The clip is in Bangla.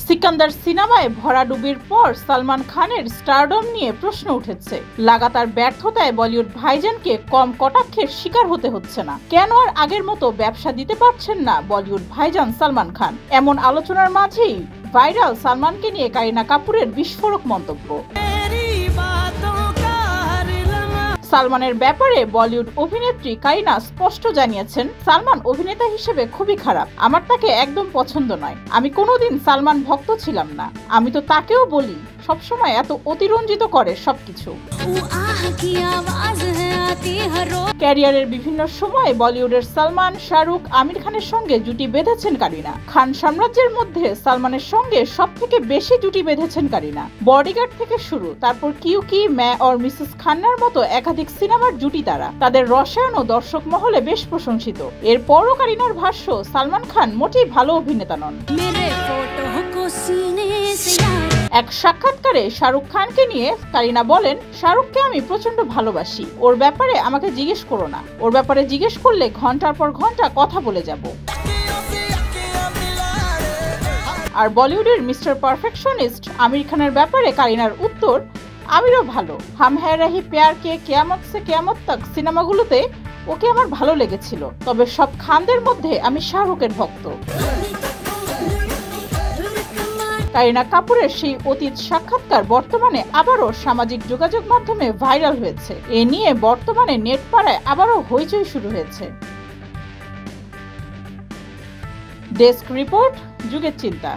সিকান্দার সিনেমায় ভরাডুবির পর সালমান খানের স্টারডম নিয়ে প্রশ্ন উঠেছে। লাগাতার ব্যর্থতায় বলিউড ভাইজানকে কম কটাক্ষের শিকার হতে হচ্ছে না। কেন আর আগের মতো ব্যবসা দিতে পারছেন না বলিউড ভাইজান সালমান খান? এমন আলোচনার মাঝেই ভাইরাল সালমানকে নিয়ে কারিনা কাপুরের বিস্ফোরক মন্তব্য। সালমানের ব্যাপারে বলিউড অভিনেত্রী কারিনা স্পষ্ট জানিয়েছেন, সালমান অভিনেতা হিসেবে খুবই খারাপ। আমার তাকে একদম পছন্দ নয়। আমি কোনোদিন সালমান ভক্ত ছিলাম না। আমি তো তাকেও বলি সবসময় এত অতিরঞ্জিত করে সবকিছু। ক্যারিয়ারের বিভিন্ন সময় বলিউডের সালমান, শাহরুখ, আমির খানের সঙ্গে জুটি বেঁধেছেন কারিনা। খান সাম্রাজ্যের মধ্যে সালমানের সঙ্গে সব থেকে বেশি জুটি বেঁধেছেন কারিনা। বডিগার্ড থেকে শুরু, তারপর কিউ কি, ম্যা অর মিসেস খান্নার মতো একাধিক সিনেমার জুটি তারা। তাদের রসায়নও দর্শক মহলে বেশ প্রশংসিত। এরপরও কারিনার ভাষ্য, সালমান খান মোটেই ভালো অভিনেতা নন। এক সাক্ষাৎকারে শাহরুখ খানকে নিয়ে কারিনা বলেন, শাহরুখকে আমি প্রচন্ড ভালোবাসি। ওর ব্যাপারে আমাকে জিজ্ঞেস করো না। ওর ব্যাপারে জিজ্ঞেস করলে ঘন্টার পর ঘন্টা কথা বলে যাব। আর বলিউডের মিস্টার পারফেকশনিস্ট আমির খানের ব্যাপারে কারিনার উত্তর, আমিরও ভালো। হাম হ্যায় রহি প্যার কে, কিয়ামত সে কিয়ামত তক সিনেমাগুলোতে ওকে আমার ভালো লেগেছিল। তবে সব খানদের মধ্যে আমি শাহরুখের ভক্ত। কারিনা কাপুরের সেই অতীত সাক্ষাৎকার বর্তমানে আবারও সামাজিক যোগাযোগ মাধ্যমে ভাইরাল হয়েছে। এ নিয়ে বর্তমানে নেট পাড়ায় আবারও হইচই শুরু হয়েছে। ডেস্ক রিপোর্ট, যুগের চিন্তা।